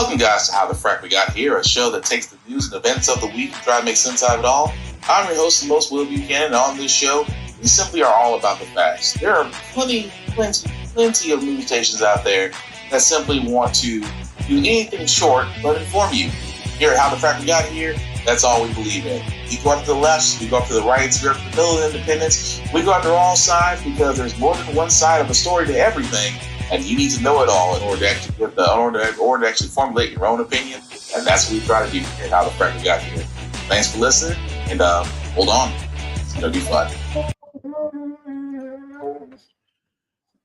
Welcome, guys, to How the Frack We Got Here, a show that takes the news and events of the week and try to make sense out of it all. I'm your host, the most Will Buchanan, and on this show, we simply are all about the facts. There are plenty of news stations out there that simply want to do anything short but inform you. Here at How the Frack We Got Here, that's all we believe in. We go up to the left, we go up to the right, we go up to the middle of independence, we go after all sides because there's more than one side of a story to everything. And you need to know it all in order to actually formulate your own opinion. And that's what we try to do here at How the Frack We Got Here. Thanks for listening, and hold on. It's going to be fun.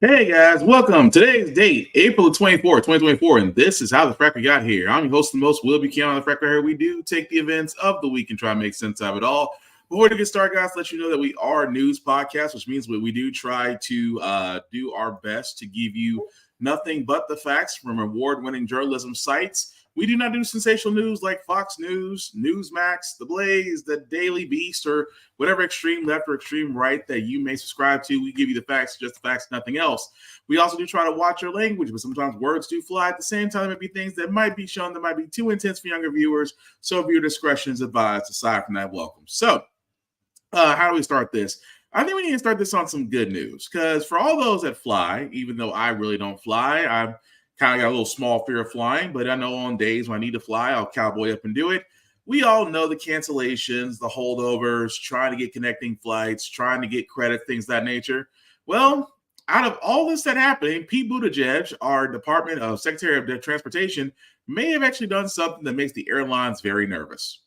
Hey, guys. Welcome. Today's date, April 24th, 2024, and this is How the Frack We Got Here. I'm your host, the most Will Buchanan on the Frack We Got Here. We do take the events of the week and try to make sense of it all. Before we get started, guys, let you know that we are a news podcast, which means we do try to do our best to give you nothing but the facts from award-winning journalism sites. We do not do sensational news like Fox News, Newsmax, The Blaze, The Daily Beast, or whatever extreme left or extreme right that you may subscribe to. We give you the facts, just the facts, nothing else. We also do try to watch your language, but sometimes words do fly. At the same time, there may be things that might be shown that might be too intense for younger viewers, so viewer discretion is advised. Aside from that, welcome. So, how do we start this? I think we need to start this on some good news, because for all those that fly, even though I really don't fly, I've kind of got a little small fear of flying, but I know on days when I need to fly, I'll cowboy up and do it. We all know the cancellations, the holdovers, trying to get connecting flights, trying to get credit, things of that nature. Well, out of all this that happening, Pete Buttigieg, our Department of Secretary of Transportation, may have actually done something that makes the airlines very nervous.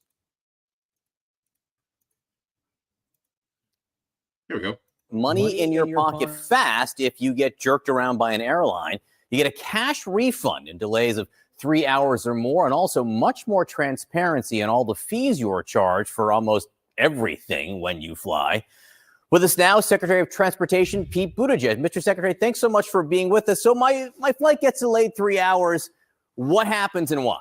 Here we go. Money in your pocket fast if you get jerked around by an airline. You get a cash refund in delays of 3 hours or more, and also much more transparency in all the fees you are charged for almost everything when you fly. With us now, Secretary of Transportation Pete Buttigieg. Mr. Secretary, thanks so much for being with us. So my flight gets delayed 3 hours. What happens and why?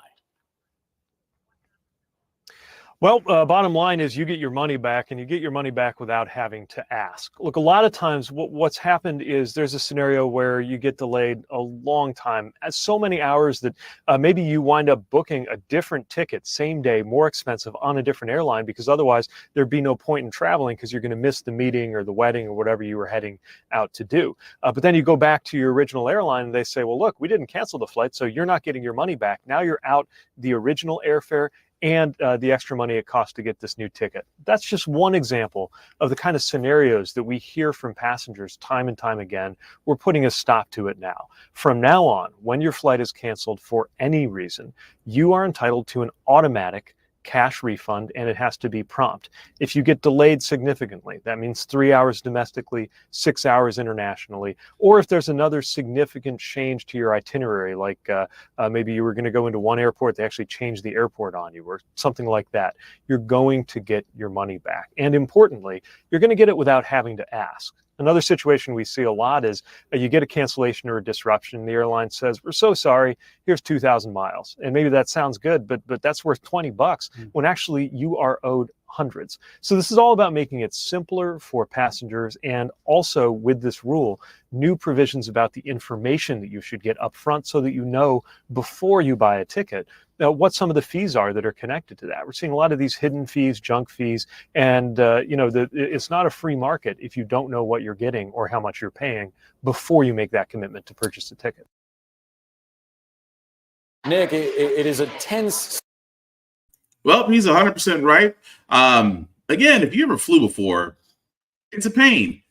Well, bottom line is you get your money back, and you get your money back without having to ask. Look, a lot of times what's happened is there's a scenario where you get delayed a long time, so many hours that maybe you wind up booking a different ticket, same day, more expensive on a different airline, because otherwise there'd be no point in traveling because you're going to miss the meeting or the wedding or whatever you were heading out to do. But then you go back to your original airline and they say, well, look, we didn't cancel the flight, so you're not getting your money back. Now you're out the original airfare and the extra money it costs to get this new ticket. That's just one example of the kind of scenarios that we hear from passengers time and time again. We're putting a stop to it now. From now on, when your flight is canceled for any reason, you are entitled to an automatic cash refund, and it has to be prompt. If you get delayed significantly, that means 3 hours domestically, 6 hours internationally, or if there's another significant change to your itinerary, like maybe you were going to go into one airport, they actually changed the airport on you, or something like that, you're going to get your money back. And importantly, you're going to get it without having to ask. Another situation we see a lot is you get a cancellation or a disruption. The airline says, we're so sorry, here's 2,000 miles. And maybe that sounds good, but that's worth $20 when actually you are owed hundreds. So this is all about making it simpler for passengers, and also with this rule, new provisions about the information that you should get up front so that you know before you buy a ticket what some of the fees are that are connected to that. We're seeing a lot of these hidden fees, junk fees, and it's not a free market if you don't know what you're getting or how much you're paying before you make that commitment to purchase a ticket. Nick, it is a tense. Well, he's 100% right. Again, if you ever flew before, it's a pain.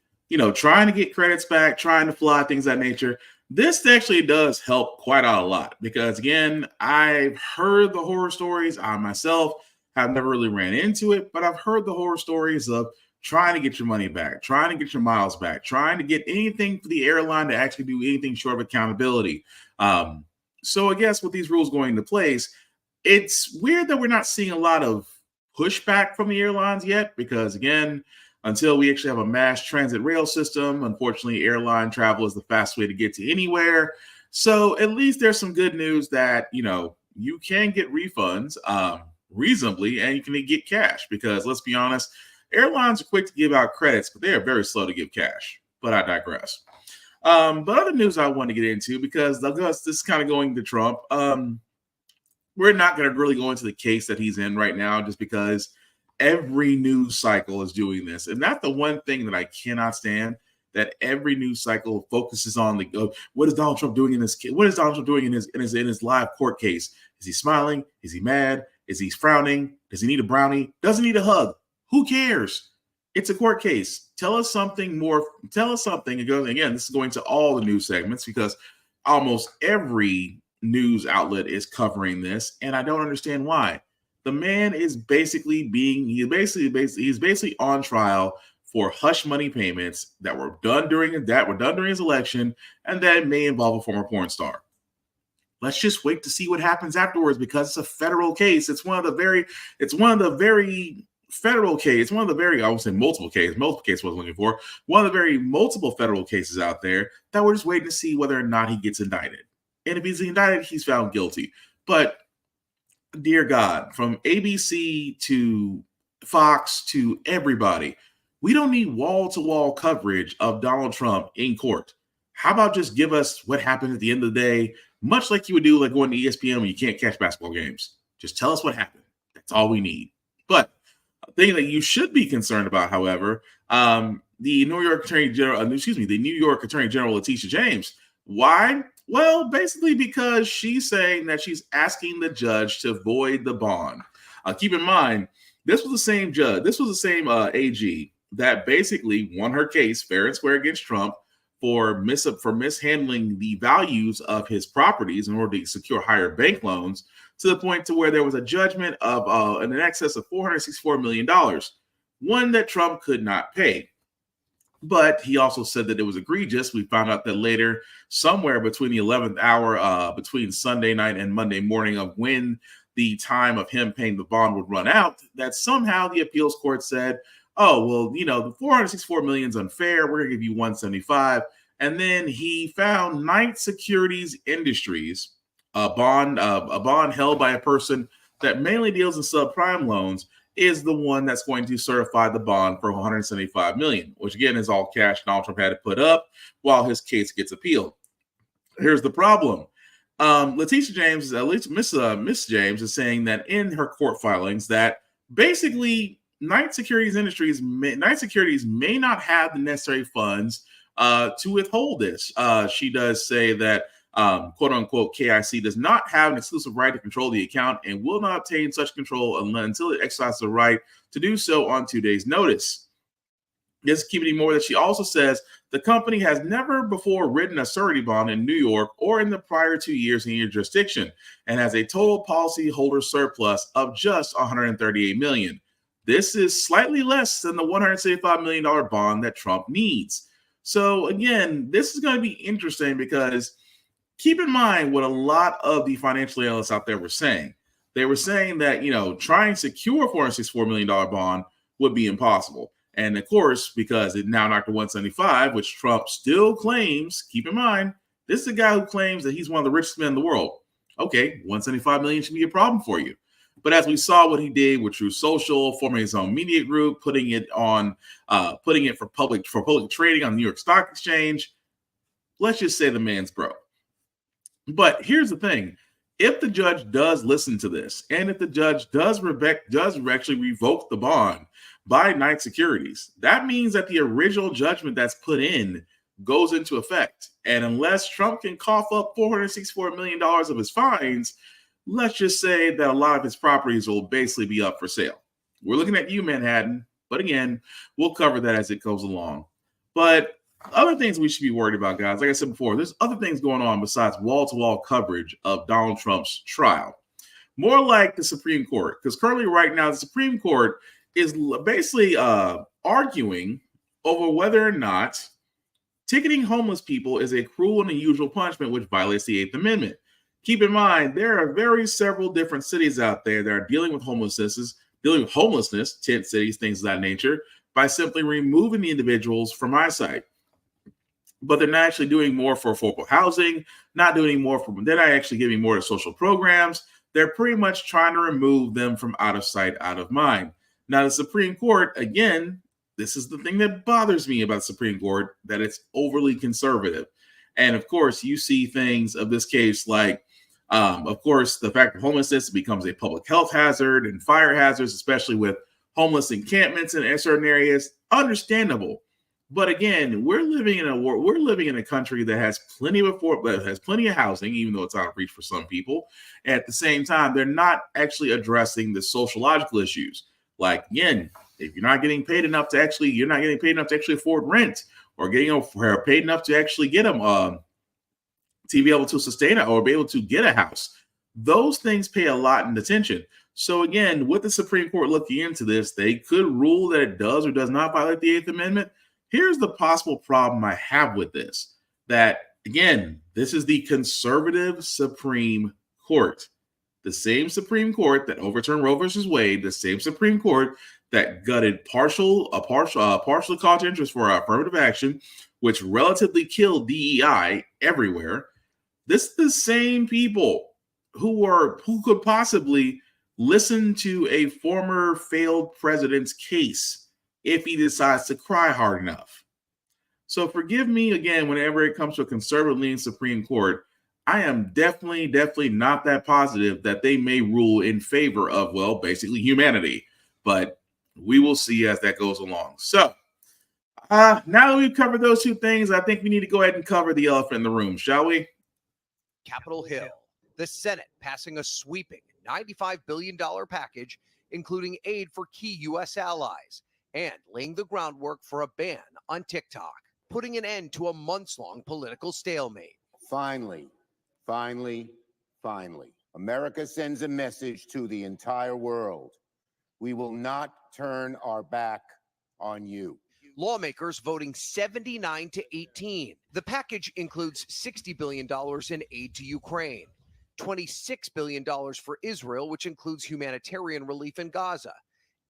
Trying to get credits back, trying to fly, things of that nature. This actually does help quite out a lot because, again, I've heard the horror stories. I myself have never really ran into it, but I've heard the horror stories of trying to get your money back, trying to get your miles back, trying to get anything for the airline to actually do anything short of accountability. So I guess with these rules going into place, it's weird that we're not seeing a lot of pushback from the airlines yet because, again, until we actually have a mass transit rail system, unfortunately, airline travel is the fastest way to get to anywhere. So at least there's some good news that, you can get refunds reasonably and you can get cash because, let's be honest, airlines are quick to give out credits, but they are very slow to give cash. But I digress. But other news I want to get into because this is kind of going to Trump. we're not going to really go into the case that he's in right now, just because every news cycle is doing this. And that's the one thing that I cannot stand, that every news cycle focuses on what is Donald Trump doing in this? What is Donald Trump doing in his live court case? Is he smiling? Is he mad? Is he frowning? Does he need a brownie? Does he need a hug? Who cares? It's a court case. Tell us something more. Tell us something. Again, this is going to all the news segments, because almost every news outlet is covering this, and I don't understand why. The man is basically on trial for hush money payments that were done during his election, and that may involve a former porn star. Let's just wait to see what happens afterwards, because it's a federal case. It's one of the very federal case. One of the very, I would say multiple case I was looking for. One of the very multiple federal cases out there that we're just waiting to see whether or not he gets indicted. And if he's indicted, he's found guilty. But dear God, from ABC to Fox to everybody, we don't need wall-to-wall coverage of Donald Trump in court. How about just give us what happened at the end of the day, much like you would do like going to ESPN when you can't catch basketball games. Just tell us what happened. That's all we need. But a thing that you should be concerned about, however, the New York Attorney General Letitia James. Why? Well, basically because she's saying that she's asking the judge to void the bond. Keep in mind, this was the same judge. This was the same AG that basically won her case fair and square against Trump for mishandling the values of his properties in order to secure higher bank loans, to the point to where there was a judgment of in excess of $464 million, one that Trump could not pay. But he also said that it was egregious. We found out that later, somewhere between the 11th hour, between Sunday night and Monday morning, of when the time of him paying the bond would run out, that somehow the appeals court said, oh, well, the $464 million is unfair. We're going to give you $175. And then he found Knight Securities Industries, a bond held by a person that mainly deals in subprime loans, is the one that's going to certify the bond for $175 million, which again is all cash Donald Trump had to put up while his case gets appealed. Here's the problem. Letitia James, at least Miss James, is saying that in her court filings that basically Knight Securities may not have the necessary funds to withhold this. She does say that quote unquote KIC does not have an exclusive right to control the account and will not obtain such control until it exercises the right to do so on 2 days' notice. Just keep it more that she also says the company has never before written a surety bond in New York or in the prior 2 years in your jurisdiction, and has a total policyholder surplus of just $138 million. This is slightly less than the $175 million bond that Trump needs. So again, this is going to be interesting, because keep in mind what a lot of the financial analysts out there were saying. They were saying that, trying to secure a $464 million bond would be impossible. And of course, because it now knocked to 175, which Trump still claims, keep in mind, this is a guy who claims that he's one of the richest men in the world. Okay, 175 million should be a problem for you. But as we saw what he did with True Social, forming his own media group, putting it for public trading on the New York Stock Exchange, let's just say the man's broke. But here's the thing. If the judge does listen to this, and if the judge does actually revoke the bond by Knight Securities, that means that the original judgment that's put in goes into effect. And unless Trump can cough up $464 million of his fines, let's just say that a lot of his properties will basically be up for sale. We're looking at you, Manhattan. But again, we'll cover that as it goes along. But other things we should be worried about, guys, like I said before, there's other things going on besides wall-to-wall coverage of Donald Trump's trial. More like the Supreme Court, because currently right now the Supreme Court is basically arguing over whether or not ticketing homeless people is a cruel and unusual punishment which violates the Eighth Amendment. Keep in mind, there are several different cities out there that are dealing with homelessness, tent cities, things of that nature, by simply removing the individuals from eyesight. But they're not actually doing more for affordable housing, they're not actually giving more to social programs. They're pretty much trying to remove them from out of sight, out of mind. Now, the Supreme Court, again, this is the thing that bothers me about the Supreme Court, that it's overly conservative. And of course, you see things of this case like Of course, the fact that homelessness becomes a public health hazard and fire hazards, especially with homeless encampments in certain areas, understandable. But again, we're living in a country that has plenty of housing, even though it's out of reach for some people. At the same time, they're not actually addressing the sociological issues. Like, again, if you're not getting paid enough to actually afford rent, or getting paid enough to actually get them to be able to sustain it or be able to get a house. Those things pay a lot in attention. So again, with the Supreme Court looking into this, they could rule that it does or does not violate the Eighth Amendment. Here's the possible problem I have with this. That, again, this is the conservative Supreme Court. The same Supreme Court that overturned Roe versus Wade, the same Supreme Court that gutted partial cause interest for affirmative action, which relatively killed DEI everywhere. This is the same people who could possibly listen to a former failed president's case if he decides to cry hard enough. So forgive me again, whenever it comes to a conservative-leaning Supreme Court, I am definitely not that positive that they may rule in favor of, well, basically humanity. But we will see as that goes along. So now that we've covered those two things, I think we need to go ahead and cover the elephant in the room, shall we? Capitol Hill, the Senate passing a sweeping $95 billion package, including aid for key U.S. allies, and laying the groundwork for a ban on TikTok, putting an end to a months-long political stalemate. Finally, America sends a message to the entire world. We will not turn our back on you. Lawmakers voting 79-18. The package includes $60 billion in aid to Ukraine, $26 billion for Israel, which includes humanitarian relief in Gaza,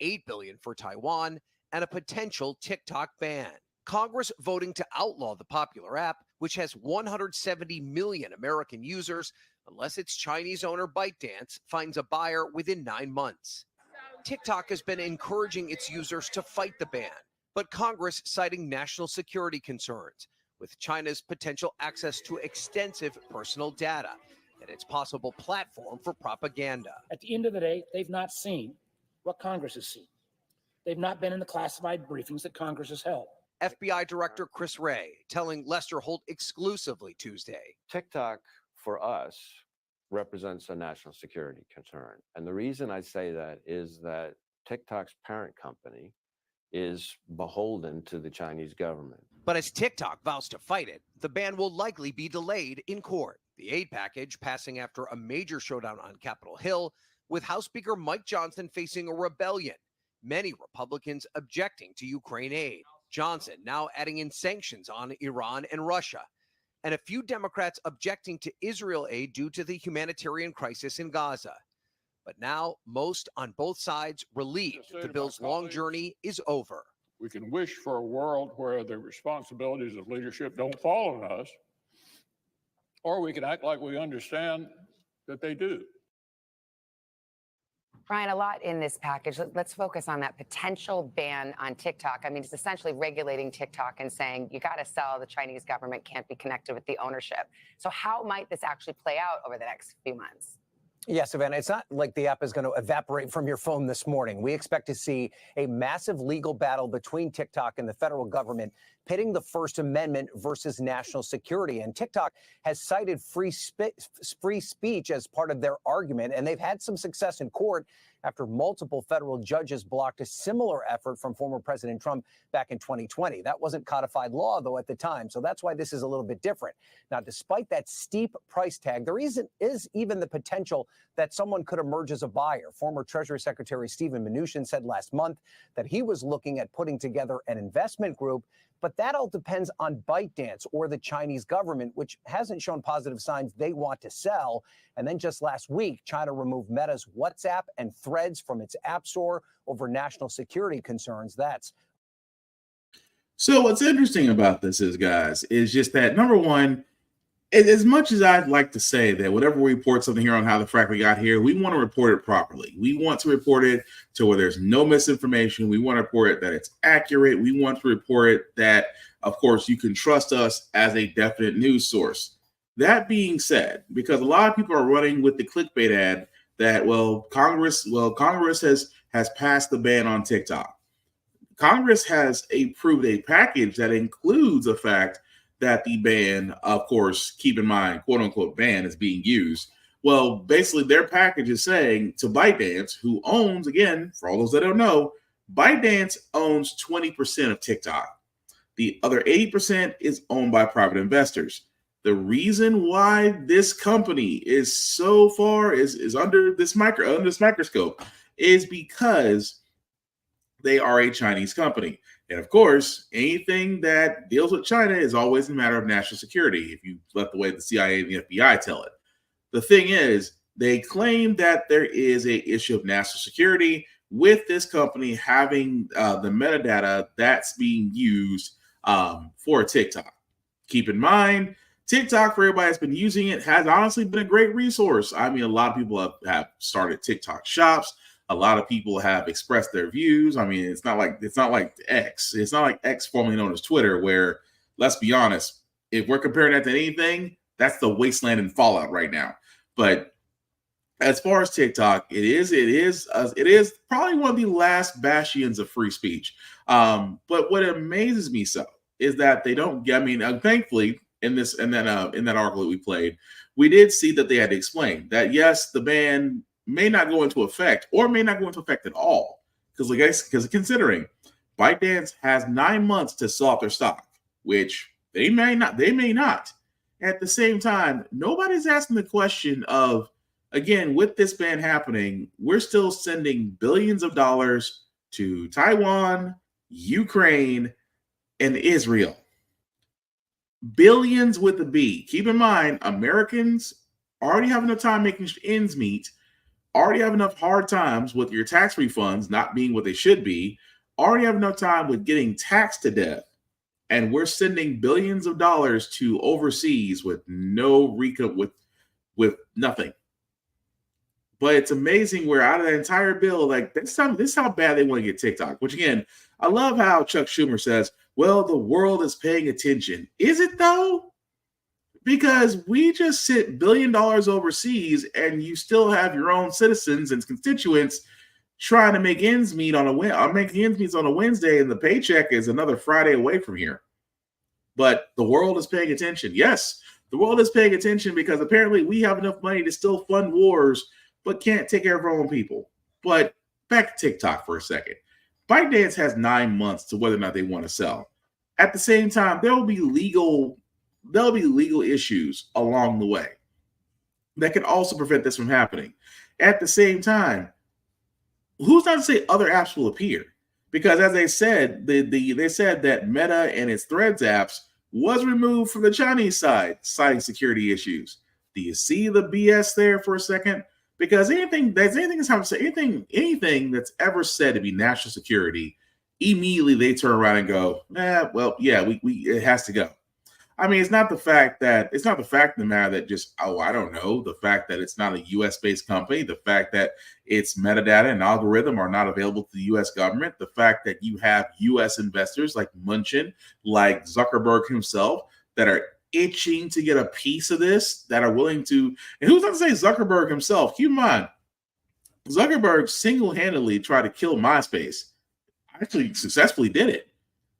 $8 billion for Taiwan, and a potential TikTok ban. Congress voting to outlaw the popular app, which has 170 million American users, unless its Chinese owner ByteDance finds a buyer within 9 months. TikTok has been encouraging its users to fight the ban, but Congress citing national security concerns with China's potential access to extensive personal data and its possible platform for propaganda. At the end of the day, they've not seen what Congress has seen. They've not been in the classified briefings that Congress has held. FBI Director Chris Wray telling Lester Holt exclusively Tuesday. TikTok, for us, represents a national security concern. And the reason I say that is that TikTok's parent company is beholden to the Chinese government. But as TikTok vows to fight it, the ban will likely be delayed in court. The aid package passing after a major showdown on Capitol Hill, with House Speaker Mike Johnson facing a rebellion, many Republicans objecting to Ukraine aid. Johnson now adding in sanctions on Iran and Russia, and a few Democrats objecting to Israel aid due to the humanitarian crisis in Gaza. But now, most on both sides relieved the bill's long journey is over. We can wish for a world where the responsibilities of leadership don't fall on us, or we can act like we understand that they do. Brian, a lot in this package. Let's focus on that potential ban on TikTok. I mean, it's essentially regulating TikTok and saying you got to sell, the Chinese government can't be connected with the ownership. So how might this actually play out over the next few months? Yeah, Savannah, it's not like the app is going to evaporate from your phone this morning. We expect to see a massive legal battle between TikTok and the federal government, pitting the First Amendment versus national security. And TikTok has cited free speech as part of their argument, and they've had some success in court after multiple federal judges blocked a similar effort from former President Trump back in 2020. That wasn't codified law, though, at the time. So that's why this is a little bit different. Now, despite that steep price tag, there is even the potential that someone could emerge as a buyer. Former Treasury Secretary Steven Mnuchin said last month that he was looking at putting together an investment group, but that all depends on ByteDance or the Chinese government, which hasn't shown positive signs they want to sell. And then just last week, China removed Meta's WhatsApp and Threads from its app store over national security concerns. So what's interesting about this is, guys, is just that, number one, as much as I'd like to say that whenever we report something here on How the Frack We Got Here, we want to report it properly. We want to report it to where there's no misinformation. We want to report it that it's accurate. We want to report it that, of course, you can trust us as a definite news source. That being said, because a lot of people are running with the clickbait ad that Congress has passed the ban on TikTok. Congress has approved a package that includes the fact that the ban, of course, keep in mind, quote unquote ban is being used. Well, basically their package is saying to ByteDance, who owns, again, for all those that don't know, ByteDance owns 20% of TikTok. The other 80% is owned by private investors. The reason why this company is so far is under this microscope is because they are a Chinese company. And of course, anything that deals with China is always a matter of national security, if you let the way the CIA and the FBI tell it. The thing is, they claim that there is an issue of national security with this company having the metadata that's being used for TikTok. Keep in mind, TikTok, for everybody that's been using it, has honestly been a great resource. I mean, a lot of people have started TikTok shops. A lot of people have expressed their views. I mean, it's not like X. It's not like X, formerly known as Twitter, where, let's be honest, if we're comparing that to anything, that's the wasteland and fallout right now. But as far as TikTok, it is probably one of the last bastions of free speech. But what amazes me so is that they don't. I mean, thankfully, in that article that we played, we did see that they had to explain that yes, the ban may not go into effect or may not go into effect at all, because considering ByteDance has 9 months to sell off their stock, which they may not. At the same time, nobody's asking the question of, again, with this ban happening, we're still sending billions of dollars to Taiwan, Ukraine, and Israel. Billions with a B. Keep in mind, Americans already have enough time making ends meet, already have enough hard times with your tax refunds not being what they should be, already have enough time with getting taxed to death, and we're sending billions of dollars to overseas with no with nothing. But it's amazing where out of that entire bill, like this is how bad they want to get TikTok. Which again, I love how Chuck Schumer says, well, the world is paying attention. Is it though? Because we just sent $1 billion overseas and you still have your own citizens and constituents trying to make ends meet on a Wednesday, and the paycheck is another Friday away from here. But the world is paying attention. Yes, the world is paying attention because apparently we have enough money to still fund wars, but can't take care of our own people. But back to TikTok for a second. ByteDance has 9 months to whether or not they want to sell. At the same time, there'll be legal issues along the way that can also prevent this from happening. At the same time, who's not to say other apps will appear? Because as they said, they said that Meta and its Threads apps was removed from the Chinese side, citing security issues. Do you see the BS there for a second? Because anything that's ever said to be national security, immediately they turn around and go, it has to go. I mean, it's not the fact of the matter that just, I don't know, the fact that it's not a US-based company, the fact that its metadata and algorithm are not available to the US government, the fact that you have US investors like Munchin, like Zuckerberg himself, that are itching to get a piece of this, that are willing to, and who's not to say Zuckerberg himself? Keep in mind, Zuckerberg single-handedly tried to kill MySpace. Actually successfully did it.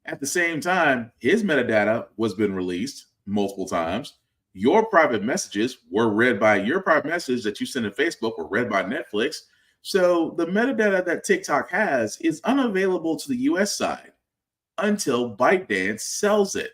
At the same time, his metadata was been released multiple times. Your private messages that you send to Facebook were read by Netflix. So the metadata that TikTok has is unavailable to the US side until ByteDance sells it.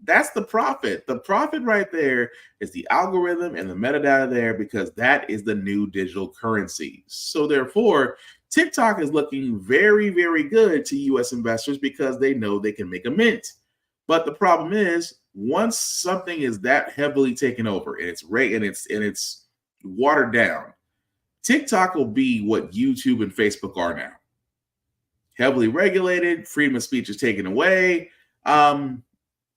That's the profit. The profit right there is the algorithm and the metadata there, because that is the new digital currency. So therefore, TikTok is looking very, very good to US investors because they know they can make a mint. But the problem is, once something is that heavily taken over and it's watered down, TikTok will be what YouTube and Facebook are now. Heavily regulated, freedom of speech is taken away.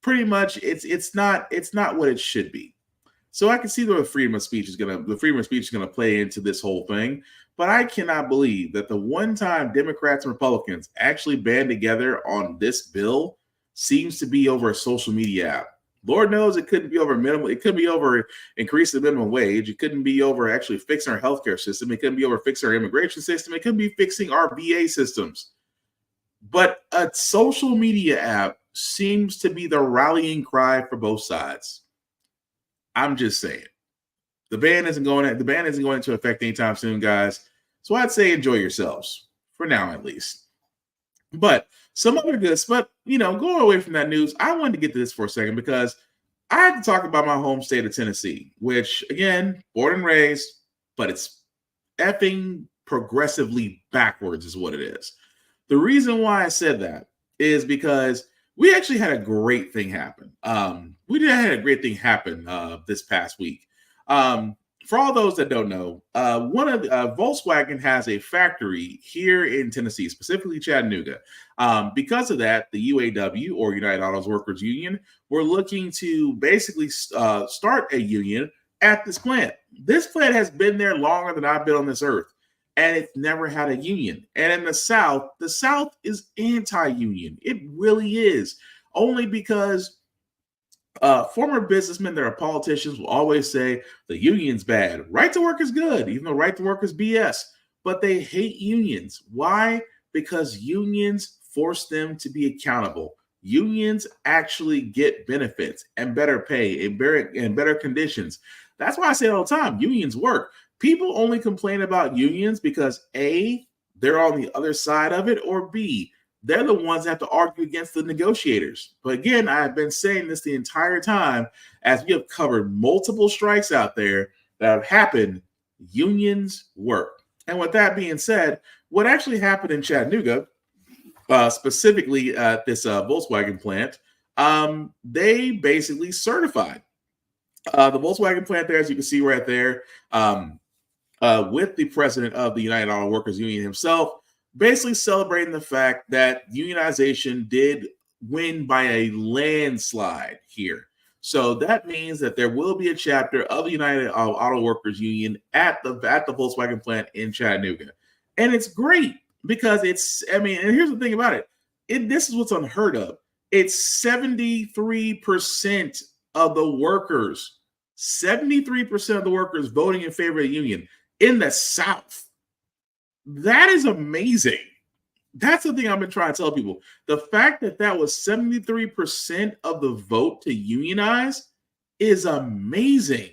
Pretty much it's not what it should be. So I can see the freedom of speech is gonna play into this whole thing. But I cannot believe that the one time Democrats and Republicans actually band together on this bill seems to be over a social media app. Lord knows it couldn't be over minimum. It couldn't be over increasing the minimum wage. It couldn't be over actually fixing our healthcare system. It couldn't be over fixing our immigration system. It couldn't be fixing our VA systems. But a social media app seems to be the rallying cry for both sides. I'm just saying. The ban isn't going into effect anytime soon, guys. So I'd say enjoy yourselves for now, at least. But some other goods, but going away from that news, I wanted to get to this for a second because I had to talk about my home state of Tennessee, which again, born and raised, but it's effing progressively backwards, is what it is. The reason why I said that is because we actually had a great thing happen. This past week. For all those that don't know, Volkswagen has a factory here in Tennessee, specifically Chattanooga. Because of that, the UAW, or United Auto Workers Union, were looking to basically start a union at this plant. This plant has been there longer than I've been on this earth, and it's never had a union. And in the South is anti-union. It really is, only because former businessmen that are politicians will always say the union's bad. Right to work is good, even though right to work is BS. But they hate unions. Why? Because unions force them to be accountable. Unions actually get benefits and better pay and better conditions. That's why I say it all the time. Unions work. People only complain about unions because A, they're on the other side of it, or B, they're the ones that have to argue against the negotiators. But again, I've been saying this the entire time as we have covered multiple strikes out there that have happened. Unions work. And with that being said, what actually happened in Chattanooga, specifically at this Volkswagen plant, they basically certified the Volkswagen plant there, as you can see right there, with the president of the United Auto Workers Union himself, basically celebrating the fact that unionization did win by a landslide here. So that means that there will be a chapter of the United Auto Workers Union at the Volkswagen plant in Chattanooga. And it's great because and here's the thing about it. This is what's unheard of. It's 73% of the workers, 73% of the workers voting in favor of the union in the South. That is amazing. That's the thing I've been trying to tell people. The fact that was 73% of the vote to unionize is amazing.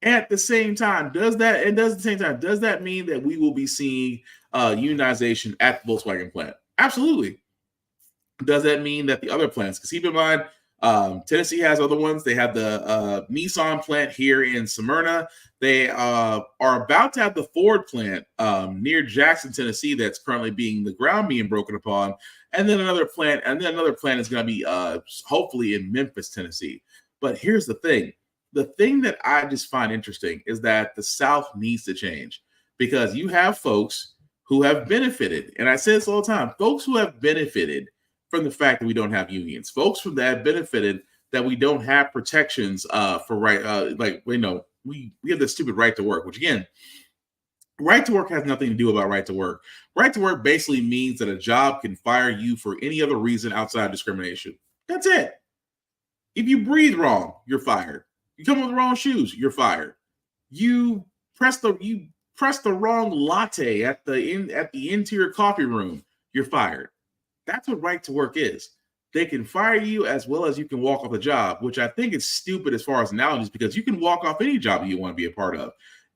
At the same time, does that mean that we will be seeing unionization at the Volkswagen plant? Absolutely. Does that mean that the other plants, because keep in mind, Tennessee has other ones. They have the Nissan plant here in Smyrna. They are about to have the Ford plant near Jackson, Tennessee, that's currently the ground being broken upon. And then another plant is going to be hopefully in Memphis, Tennessee. But here's the thing. The thing that I just find interesting is that the South needs to change, because you have folks who have benefited. And I say this all the time, folks who have benefited from the fact that we don't have unions, folks from that benefited that we don't have protections for right, we have this stupid right to work, which again, right to work has nothing to do about right to work. Right to work basically means that a job can fire you for any other reason outside discrimination. That's it. If you breathe wrong, you're fired. You come with the wrong shoes, you're fired. You press the wrong latte at the interior coffee room, you're fired. That's what right to work is. They can fire you as well as you can walk off the job, which I think is stupid as far as analogies, because you can walk off any job you want to be a part of.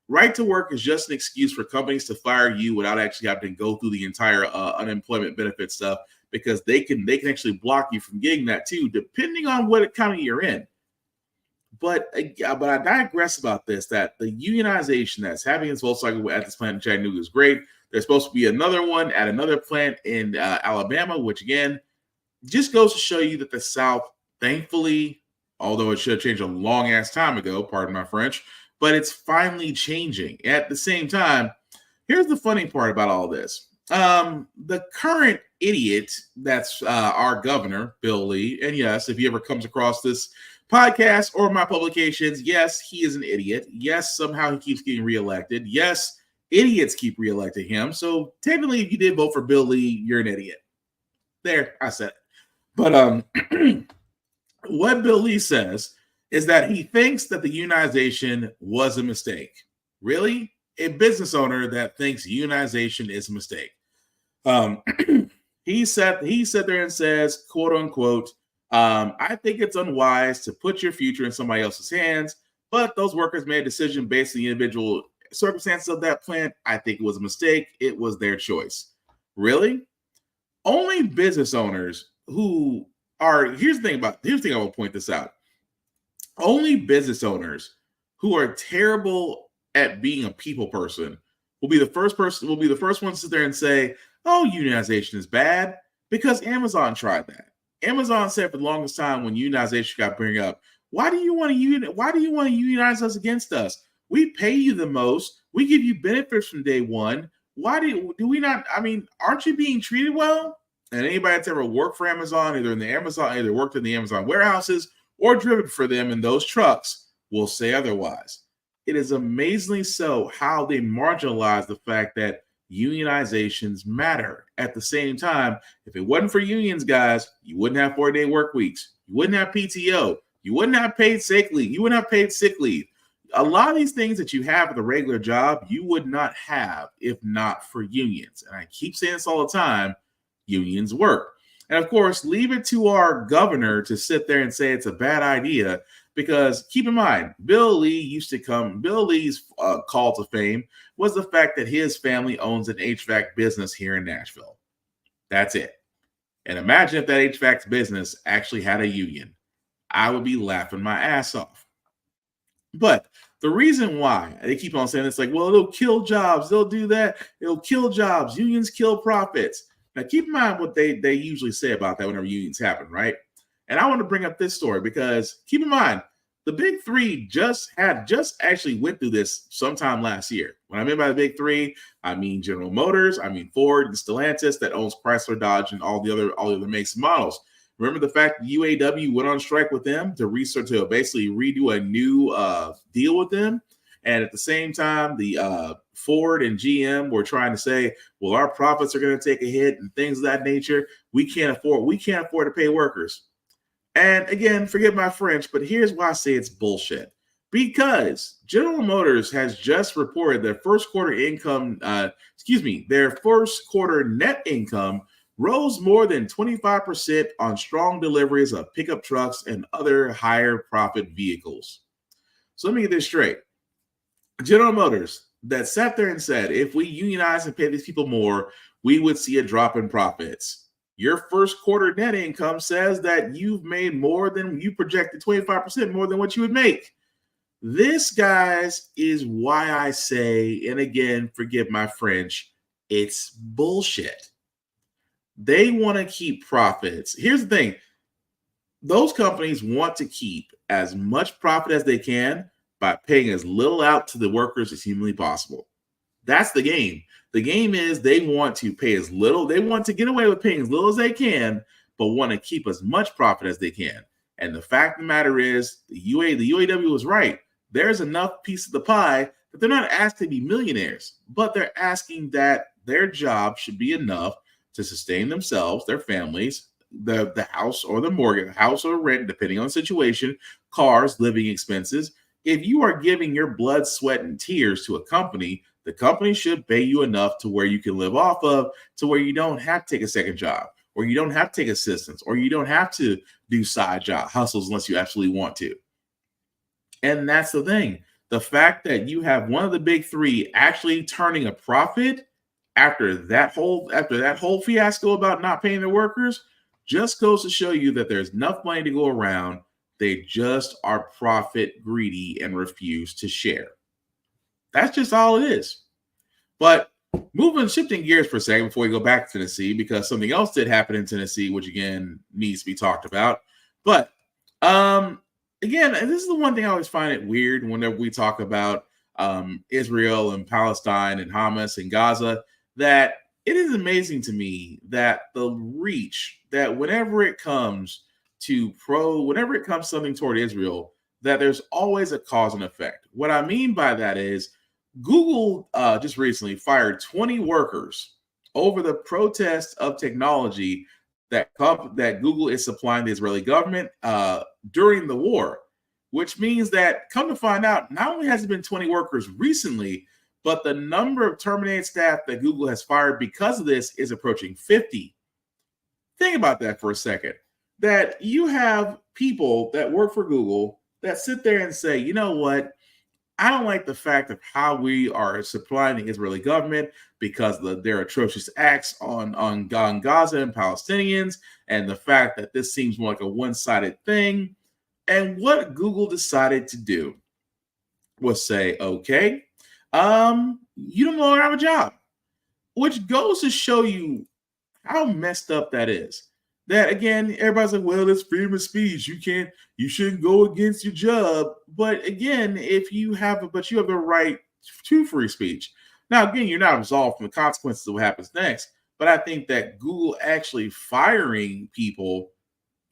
Right to work is just an excuse for companies to fire you without actually having to go through the entire unemployment benefit stuff, because they can actually block you from getting that too, depending on what county you're in. But I digress about this, that the unionization that's happening in Volkswagen at this plant in Chattanooga is great. There's supposed to be another one at another plant in Alabama, which again, just goes to show you that the South, thankfully, although it should have changed a long ass time ago, pardon my French, but it's finally changing. At the same time, here's the funny part about all this. The current idiot that's our governor, Bill Lee, and yes, if he ever comes across this podcast or my publications, yes, he is an idiot. Yes, somehow he keeps getting reelected. Yes, idiots keep reelecting him. So technically, if you did vote for Bill Lee, you're an idiot. There, I said it. But what Bill Lee says is that he thinks that the unionization was a mistake. Really? A business owner that thinks unionization is a mistake. He sat there and says, quote unquote, I think it's unwise to put your future in somebody else's hands, but those workers made a decision based on the individual circumstances of that plant. I think it was a mistake. It was their choice. Really? Only business owners who are, here's the thing I will point this out. Only business owners who are terrible at being a people person will be the first ones to sit there and say, oh, unionization is bad, because Amazon tried that. Amazon said for the longest time when unionization got bring up, why do you want to unionize us against us? We pay you the most. We give you benefits from day one. Why do we not? I mean, aren't you being treated well? And anybody that's ever worked for Amazon, either worked in the Amazon warehouses or driven for them in those trucks, will say otherwise. It is amazingly so how they marginalize the fact that unionizations matter. At the same time, if it wasn't for unions, guys, you wouldn't have 4-day work weeks. You wouldn't have PTO. You wouldn't have paid sick leave. You wouldn't have paid sick leave. A lot of these things that you have with a regular job, you would not have if not for unions. And I keep saying this all the time, unions work. And of course, leave it to our governor to sit there and say it's a bad idea, because keep in mind, Bill Lee's call to fame was the fact that his family owns an HVAC business here in Nashville. That's it. And imagine if that HVAC business actually had a union. I would be laughing my ass off. But the reason why they keep on saying it's like, well, it'll kill jobs. They'll do that. It'll kill jobs. Unions kill profits. Now, keep in mind what they usually say about that whenever unions happen, right? And I want to bring up this story because keep in mind, the big three just actually went through this sometime last year. When I mean by the big three, I mean General Motors, I mean Ford and Stellantis that owns Chrysler, Dodge, and all the other makes and models. Remember the fact that UAW went on strike with them to basically redo a new deal with them. And at the same time, the Ford and GM were trying to say, well, our profits are going to take a hit and things of that nature. We can't afford to pay workers. And again, forgive my French, but here's why I say it's bullshit. Because General Motors has just reported their first quarter net income rose more than 25% on strong deliveries of pickup trucks and other higher profit vehicles. So let me get this straight. General Motors that sat there and said, if we unionize and pay these people more, we would see a drop in profits. Your first quarter net income says that you've made more than you projected, 25% more than what you would make. This, guys, is why I say, and again, forgive my French, it's bullshit. They want to keep profits. Here's the thing. Those companies want to keep as much profit as they can by paying as little out to the workers as humanly possible. That's the game. The game is they want to pay as little. They want to get away with paying as little as they can, but want to keep as much profit as they can. And the fact of the matter is, the UAW was right. There's enough piece of the pie that they're not asking to be millionaires, but they're asking that their job should be enough to sustain themselves, their families, the house or the mortgage, house or rent, depending on the situation, cars, living expenses. If you are giving your blood, sweat, and tears to a company, the company should pay you enough to where you can live off of, to where you don't have to take a second job, or you don't have to take assistance, or you don't have to do side job hustles unless you absolutely want to. And that's the thing. The fact that you have one of the big three actually turning a profit after that whole fiasco about not paying their workers just goes to show you that there's enough money to go around. They just are profit greedy and refuse to share. That's just all it is. But shifting gears for a second before we go back to Tennessee, because something else did happen in Tennessee, which again needs to be talked about. But again, and this is the one thing I always find it weird whenever we talk about Israel and Palestine and Hamas and Gaza, that it is amazing to me that the reach that whenever it comes something toward Israel, that there's always a cause and effect. What I mean by that is Google just recently fired 20 workers over the protest of technology that Google is supplying the Israeli government during the war, which means that, come to find out, not only has it been 20 workers recently, but the number of terminated staff that Google has fired because of this is approaching 50. Think about that for a second. That you have people that work for Google that sit there and say, you know what? I don't like the fact of how we are supplying the Israeli government because of their atrocious acts on Gaza and Palestinians, and the fact that this seems more like a one-sided thing. And what Google decided to do was say, okay, you no longer have a job, which goes to show you how messed up that is. That, again, everybody's like, well, it's freedom of speech. You shouldn't go against your job. But again, you have the right to free speech. Now, again, you're not absolved from the consequences of what happens next. But I think that Google actually firing people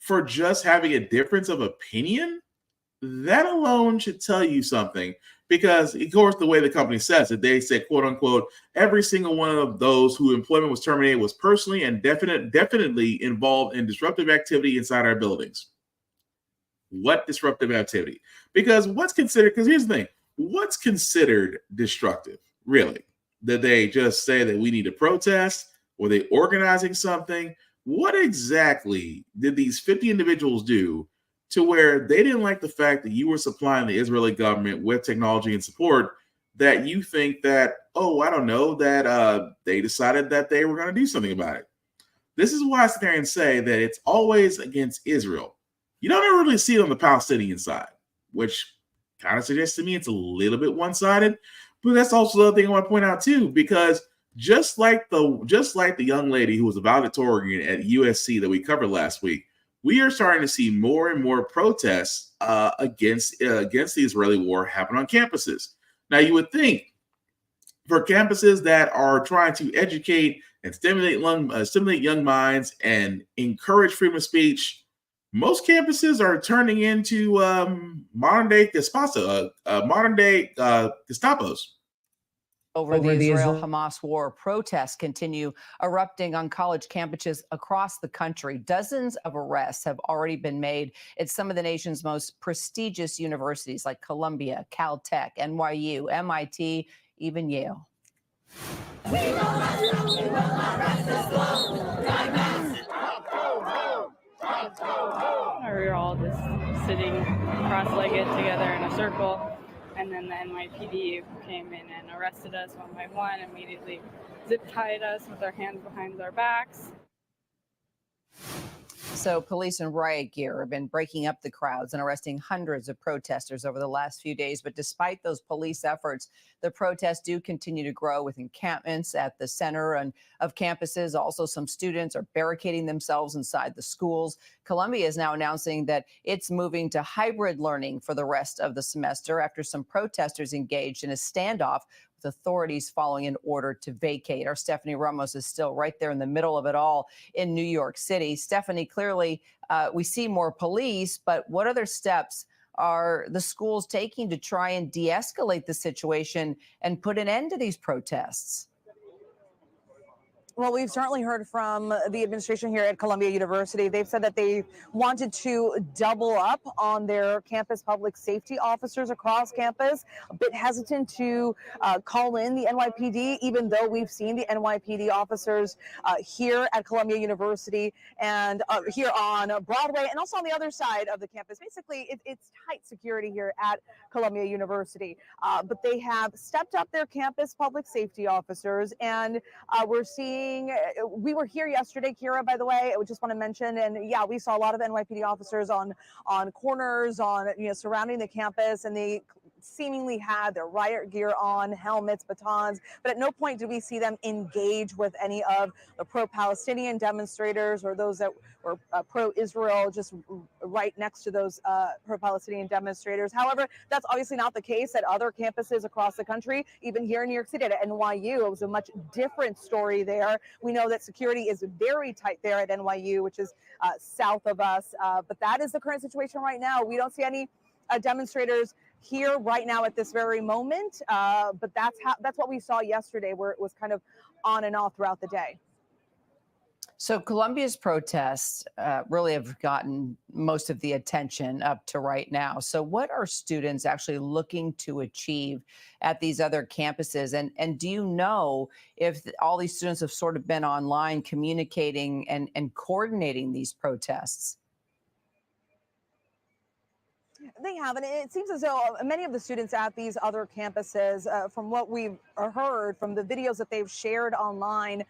for just having a difference of opinion, that alone should tell you something. Because, of course, the way the company says it, they say, quote unquote, every single one of those whose employment was terminated was personally and definitely involved in disruptive activity inside our buildings. What disruptive activity? Because here's the thing, what's considered destructive, really? Did they just say that we need to protest? Were they organizing something? What exactly did these 50 individuals do to where they didn't like the fact that you were supplying the Israeli government with technology and support, that you think that, oh, I don't know, that they decided that they were going to do something about it? This is why I sit there and say that it's always against Israel. You don't ever really see it on the Palestinian side, which kind of suggests to me it's a little bit one-sided. But that's also the other thing I want to point out too, because just like the young lady who was a valedictorian at USC that we covered last week, we are starting to see more and more protests against the Israeli war happen on campuses. Now, you would think for campuses that are trying to educate and stimulate young minds and encourage freedom of speech, most campuses are turning into modern day Gestapos. Over the Israel-Hamas war, protests continue erupting on college campuses across the country. Dozens of arrests have already been made at some of the nation's most prestigious universities like Columbia, Caltech, NYU, MIT, even Yale. We're all just sitting cross-legged together in a circle. And then the NYPD came in and arrested us one by one, immediately zip-tied us with our hands behind our backs. So police in riot gear have been breaking up the crowds and arresting hundreds of protesters over the last few days. But despite those police efforts, the protests do continue to grow with encampments at the center of campuses. Also, some students are barricading themselves inside the schools. Columbia is now announcing that it's moving to hybrid learning for the rest of the semester after some protesters engaged in a standoff with authorities following an order to vacate. Our Stephanie Ramos is still right there in the middle of it all in New York City. Stephanie, clearly we see more police, but what other steps are the schools taking to try and de-escalate the situation and put an end to these protests? Well, we've certainly heard from the administration here at Columbia University. They've said that they wanted to double up on their campus public safety officers across campus. A bit hesitant to call in the NYPD, even though we've seen the NYPD officers here at Columbia University and here on Broadway and also on the other side of the campus. Basically, it's tight security here at Columbia University. But they have stepped up their campus public safety officers, and we're seeing. We were here yesterday, Kira, by the way, I just want to mention, and yeah, we saw a lot of NYPD officers on corners, surrounding the campus, and they seemingly had their riot gear on, helmets, batons, but at no point did we see them engage with any of the pro-Palestinian demonstrators or those that were pro-Israel, just right next to those pro-Palestinian demonstrators. However, that's obviously not the case at other campuses across the country. Even here in New York City at NYU, it was a much different story there. We know that security is very tight there at NYU, which is south of us, but that is the current situation right now. We don't see any demonstrators here right now at this very moment, but that's what we saw yesterday, where it was kind of on and off throughout the day. So Colombia's protests really have gotten most of the attention up to right now. So what are students actually looking to achieve at these other campuses? And do you know if all these students have sort of been online communicating and coordinating these protests? They have, and it seems as though many of the students at these other campuses, from what we've heard from the videos that they've shared online,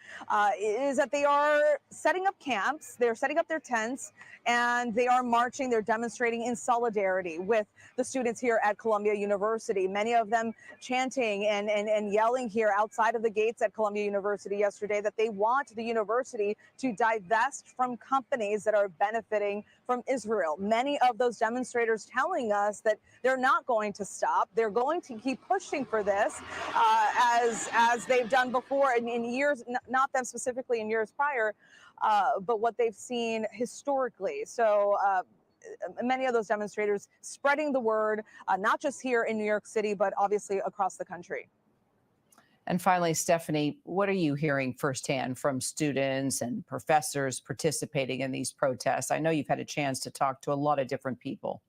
is that they are setting up camps, they're setting up their tents, and they are marching, they're demonstrating in solidarity with the students here at Columbia University. Many of them chanting and yelling here outside of the gates at Columbia University yesterday that they want the university to divest from companies that are benefiting from Israel. Many of those demonstrators telling us that they're not going to stop. They're going to keep pushing for this as they've done before in years, not them specifically in years prior, but what they've seen historically. So many of those demonstrators spreading the word, not just here in New York City, but obviously across the country. And finally, Stephanie, what are you hearing firsthand from students and professors participating in these protests? I know you've had a chance to talk to a lot of different people.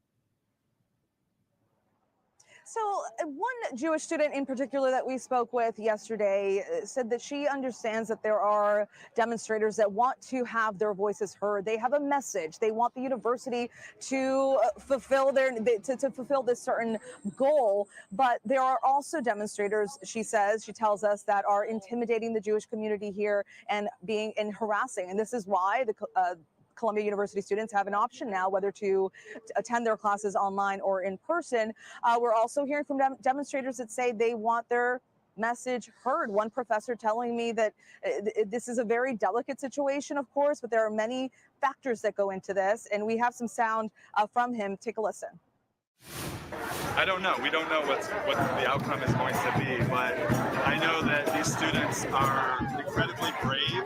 So one Jewish student in particular that we spoke with yesterday said that she understands that there are demonstrators that want to have their voices heard. They have a message. They want the university to fulfill to fulfill this certain goal. But there are also demonstrators, she tells us, that are intimidating the Jewish community here and harassing. And this is why the Columbia University students have an option now whether to attend their classes online or in person. We're also hearing from demonstrators that say they want their message heard. One professor telling me that this is a very delicate situation, of course, but there are many factors that go into this. And we have some sound from him. Take a listen. I don't know. We don't know what the outcome is going to be, but I know that these students are incredibly brave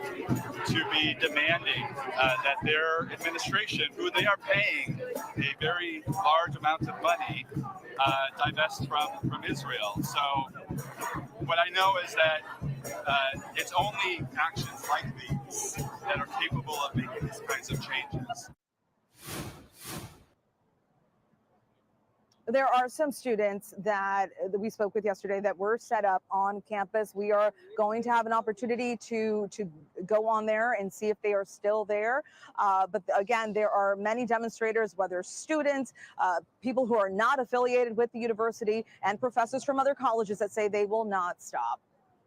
to be demanding that their administration, who they are paying a very large amount of money, divest from Israel. So what I know is that it's only actions like these that are capable of making these kinds of changes. There are some students that we spoke with yesterday that were set up on campus. We are going to have an opportunity to go on there and see if they are still there. But again, there are many demonstrators, whether students, people who are not affiliated with the university, and professors from other colleges that say they will not stop.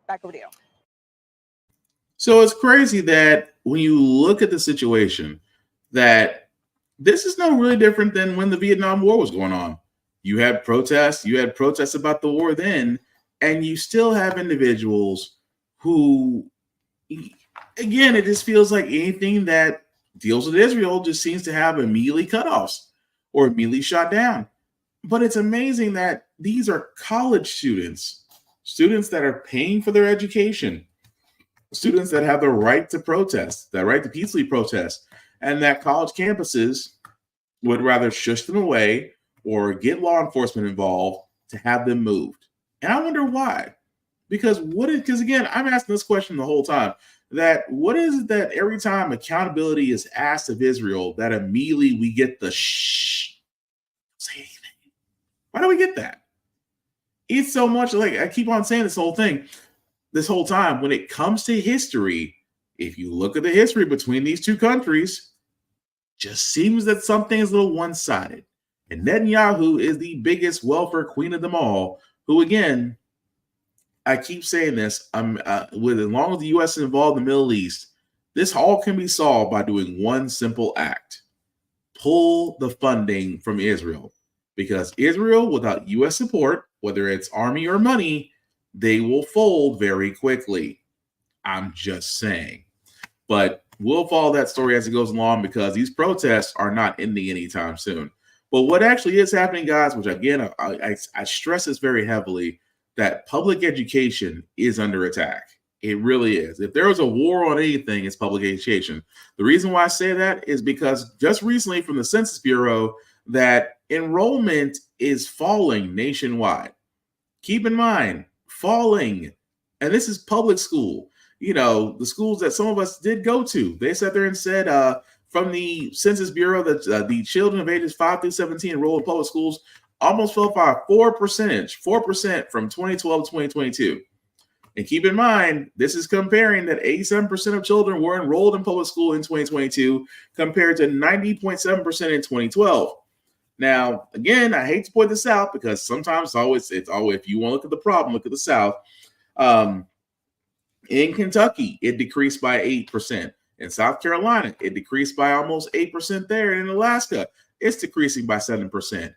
Back over to you. So it's crazy that when you look at the situation, that this is no really different than when the Vietnam War was going on. You had protests about the war then, and you still have individuals who, again, it just feels like anything that deals with Israel just seems to have immediately cutoffs or immediately shot down. But it's amazing that these are college students that are paying for their education, students that have the right to protest, that right to peacefully protest, and that college campuses would rather shush them away or get law enforcement involved to have them moved. And I wonder why. Because again, I'm asking this question the whole time, that what is it that every time accountability is asked of Israel, that immediately we get the shh, don't say anything. Why do we get that? It's so much, like I keep on saying this whole time, when it comes to history, if you look at the history between these two countries, just seems that something is a little one-sided. And Netanyahu is the biggest welfare queen of them all, who, again, I keep saying this, with as long as the U.S. is involved in the Middle East, this all can be solved by doing one simple act. Pull the funding from Israel. Because Israel, without U.S. support, whether it's army or money, they will fold very quickly. I'm just saying. But we'll follow that story as it goes along, because these protests are not ending anytime soon. But what actually is happening, guys, which again, I stress this very heavily, that public education is under attack. It really is. If there was a war on anything, it's public education. The reason why I say that is because just recently from the Census Bureau, that enrollment is falling nationwide. Keep in mind, falling. And this is public school. the schools that some of us did go to. They sat there and said, from the Census Bureau, that the children of ages 5 through 17 enrolled in public schools almost fell by 4% from 2012 to 2022. And keep in mind, this is comparing that 87% of children were enrolled in public school in 2022 compared to 90.7% in 2012. Now, again, I hate to point this out because sometimes it's always if you want to look at the problem, look at the South. In Kentucky, it decreased by 8%. In South Carolina, it decreased by almost 8% there. And in Alaska, it's decreasing by 7%.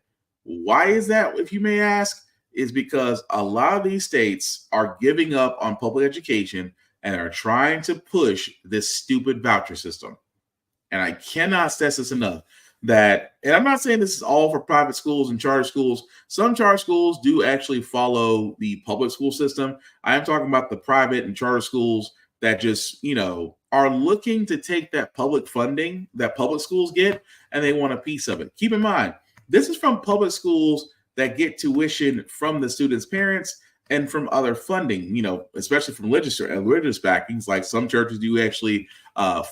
Why is that, if you may ask? Is because a lot of these states are giving up on public education and are trying to push this stupid voucher system. And I cannot stress this enough that, and I'm not saying this is all for private schools and charter schools. Some charter schools do actually follow the public school system. I am talking about the private and charter schools that just, are looking to take that public funding that public schools get, and they want a piece of it. Keep in mind, this is from public schools that get tuition from the students' parents and from other funding, especially from religious backings, like some churches do actually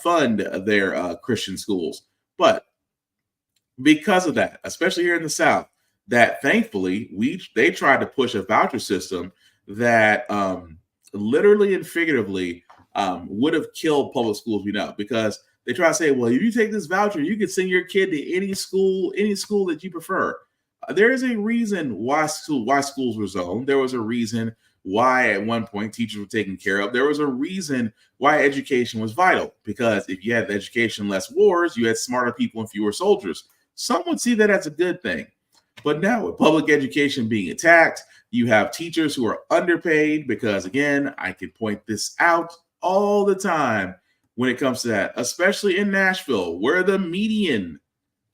fund their Christian schools. But because of that, especially here in the South, that thankfully they tried to push a voucher system that literally and figuratively would have killed public schools, because they try to say, well, if you take this voucher, you can send your kid to any school that you prefer. There is a reason why schools were zoned. There was a reason why at one point teachers were taken care of. There was a reason why education was vital, because if you had education, less wars, you had smarter people and fewer soldiers. Some would see that as a good thing. But now with public education being attacked, you have teachers who are underpaid because, again, I can point this out all the time when it comes to that, especially in Nashville, where the median,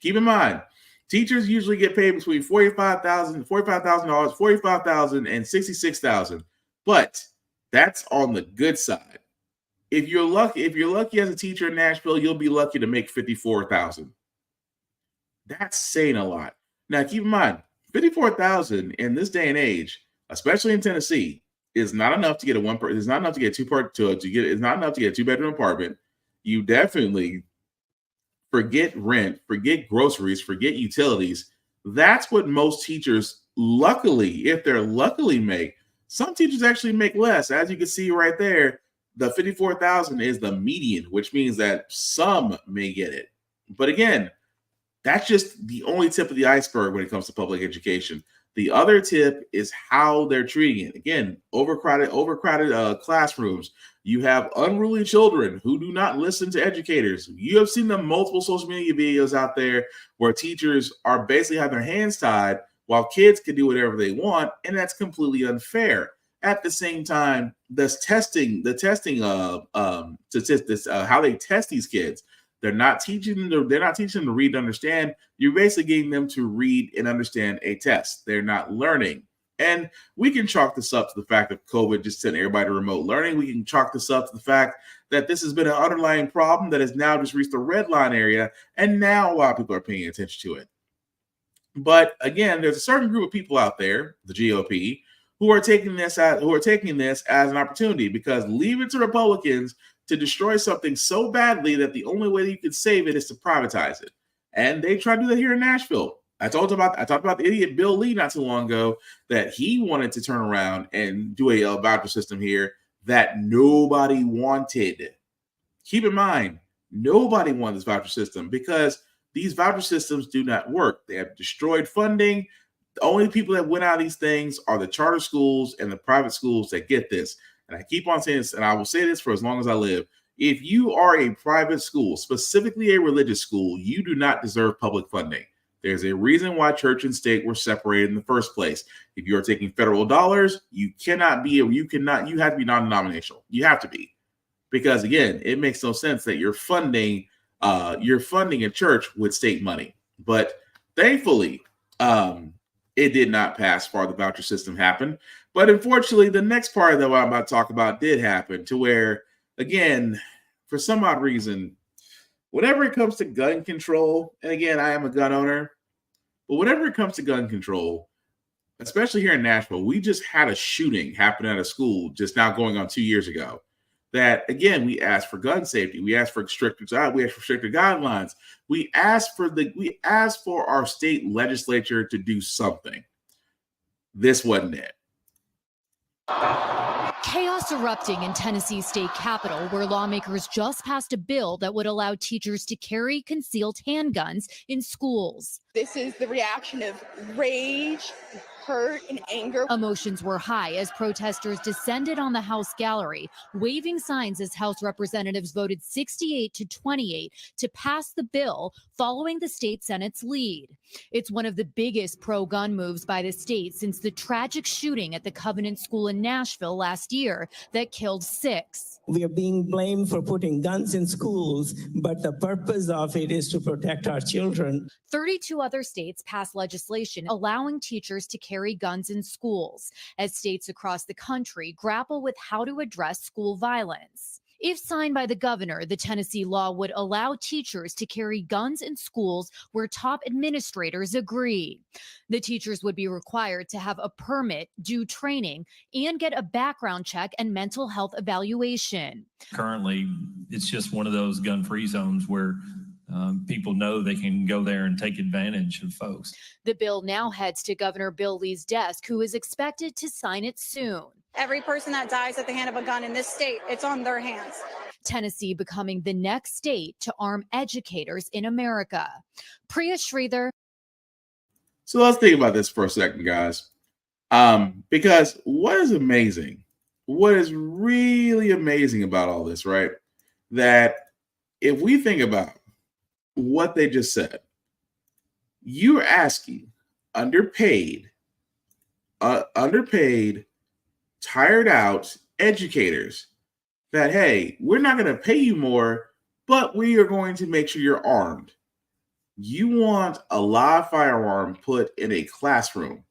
keep in mind, teachers usually get paid between $45,000 and $66,000, but that's on the good side. If you're lucky as a teacher in Nashville, you'll be lucky to make $54,000. That's saying a lot. Now, keep in mind, $54,000 in this day and age, especially in Tennessee, is not enough to get it's not enough to get it's not enough to get a 2-bedroom apartment. You definitely forget rent, forget groceries, forget utilities. That's what most teachers, luckily, if they're luckily make. Some teachers actually make less. As you can see right there, the $54,000 is the median, which means that some may get it. But again, that's just the only tip of the iceberg when it comes to public education. The other tip is how they're treating it. Again, overcrowded classrooms. You have unruly children who do not listen to educators. You have seen the multiple social media videos out there where teachers are basically have their hands tied while kids can do whatever they want, and that's completely unfair. At the same time, how they test these kids. They're not teaching them to read and understand. You're basically getting them to read and understand a test. They're not learning. And we can chalk this up to the fact that COVID just sent everybody to remote learning. We can chalk this up to the fact that this has been an underlying problem that has now just reached the red line area, and now a lot of people are paying attention to it. But again, there's a certain group of people out there, the GOP, who are taking this as an opportunity, because leave it to Republicans to destroy something so badly that the only way that you can save it is to privatize it. And they tried to do that here in Nashville. I talked about the idiot Bill Lee not too long ago, that he wanted to turn around and do a voucher system here that nobody wanted. Keep in mind, nobody wanted this voucher system because these voucher systems do not work. They have destroyed funding. The only people that win out of these things are the charter schools and the private schools that get this. And I keep on saying this, and I will say this for as long as I live. If you are a private school, specifically a religious school, you do not deserve public funding. There's a reason why church and state were separated in the first place. If you're taking federal dollars, you have to be non-denominational. You have to be. Because again, it makes no sense that you're funding a church with state money. But thankfully, it did not pass far. The voucher system happened. But unfortunately, the next part that I'm about to talk about did happen, to where, again, for some odd reason, whenever it comes to gun control, and again, I am a gun owner, but whenever it comes to gun control, especially here in Nashville, we just had a shooting happen at a school just now going on 2 years ago. that, again, we asked for gun safety. We asked for stricter guidelines. We asked for our state legislature to do something. This wasn't it. Chaos erupting in Tennessee's state capitol, where lawmakers just passed a bill that would allow teachers to carry concealed handguns in schools. This is the reaction of rage, hurt, and anger. Emotions were high as protesters descended on the House gallery, waving signs as House representatives voted 68 to 28 to pass the bill following the state Senate's lead. It's one of the biggest pro-gun moves by the state since the tragic shooting at the Covenant School in Nashville last year that killed 6. We are being blamed for putting guns in schools, but the purpose of it is to protect our children. 32 other states passed legislation allowing teachers to carry guns in schools as states across the country grapple with how to address school violence. If signed by the governor, the Tennessee law would allow teachers to carry guns in schools where top administrators agree. The teachers would be required to have a permit, do training, and get a background check and mental health evaluation. Currently, it's just one of those gun-free zones where people know they can go there and take advantage of folks. The bill now heads to Governor Bill Lee's desk, who is expected to sign it soon. Every person that dies at the hand of a gun in this state, it's on their hands. Tennessee becoming the next state to arm educators in America. Priya Sridhar. So let's think about this for a second, guys. Because what is amazing, what is really amazing about all this, right? That if we think about what they just said, you're asking underpaid, tired out educators that, hey, we're not going to pay you more, but we are going to make sure you're armed. You want a live firearm put in a classroom.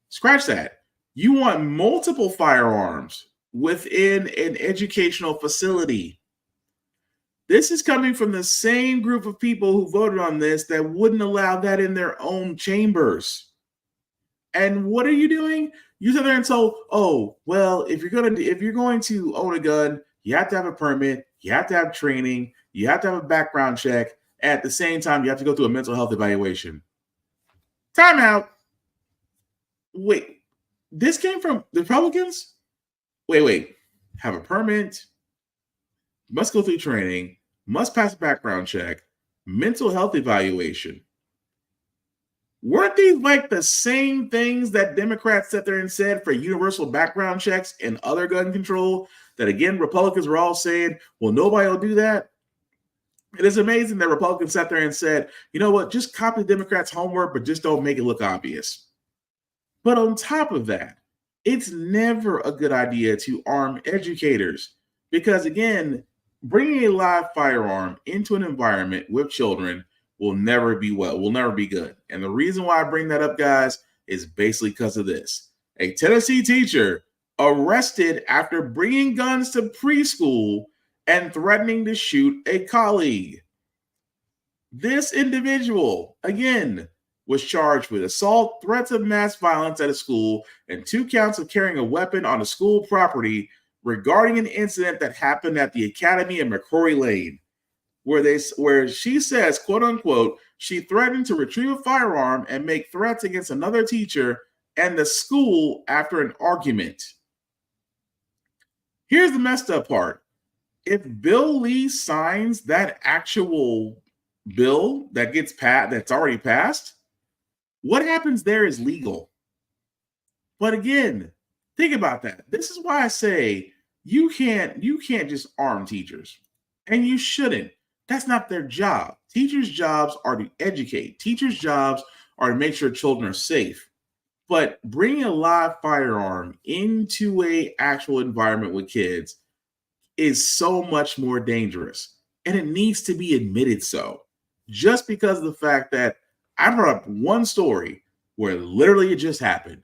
Scratch that. You want multiple firearms within an educational facility. This is coming from the same group of people who voted on this that wouldn't allow that in their own chambers. And what are you doing? You sit there and say, oh, well, if you're going to own a gun, you have to have a permit, you have to have training, you have to have a background check. At the same time, you have to go through a mental health evaluation. Time out. Wait, this came from the Republicans? Wait. Have a permit, must go through training, must pass a background check, mental health evaluation. Weren't these like the same things that Democrats sat there and said for universal background checks and other gun control that, again, Republicans were all saying, well, nobody will do that? It is amazing that Republicans sat there and said, you know what, just copy the Democrats' homework, but just don't make it look obvious. But on top of that, it's never a good idea to arm educators because, again, bringing a live firearm into an environment with children will never be good. And the reason why I bring that up, guys, is basically because of this. A Tennessee teacher arrested after bringing guns to preschool and threatening to shoot a colleague. This individual, again, was charged with assault, threats of mass violence at a school, and 2 counts of carrying a weapon on a school property regarding an incident that happened at the Academy in McCrory Lane, where she says, quote unquote, she threatened to retrieve a firearm and make threats against another teacher and the school after an argument. Here's the messed up part. If Bill Lee signs that actual bill that gets passed, that's already passed, what happens there is legal. But again, think about that. This is why I say you can't just arm teachers, and you shouldn't. That's not their job. Teachers' jobs are to educate. Teachers' jobs are to make sure children are safe. But bringing a live firearm into an actual environment with kids is so much more dangerous. And it needs to be admitted so. Just because of the fact that I brought up one story where literally it just happened.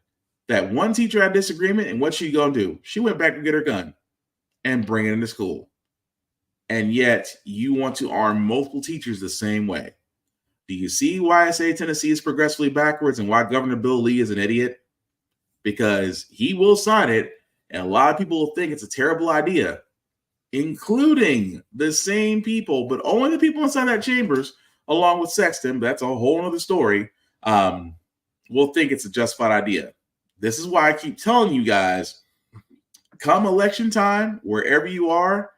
That one teacher had disagreement, and what's she going to do? She went back to get her gun and bring it into school. And yet you want to arm multiple teachers the same way. Do you see why I say Tennessee is progressively backwards and why Governor Bill Lee is an idiot? Because he will sign it, and a lot of people will think it's a terrible idea. including the same people, but only the people inside that chambers, along with Sexton, that's a whole other story, will think it's a justified idea. This is why I keep telling you guys, come election time, wherever you are,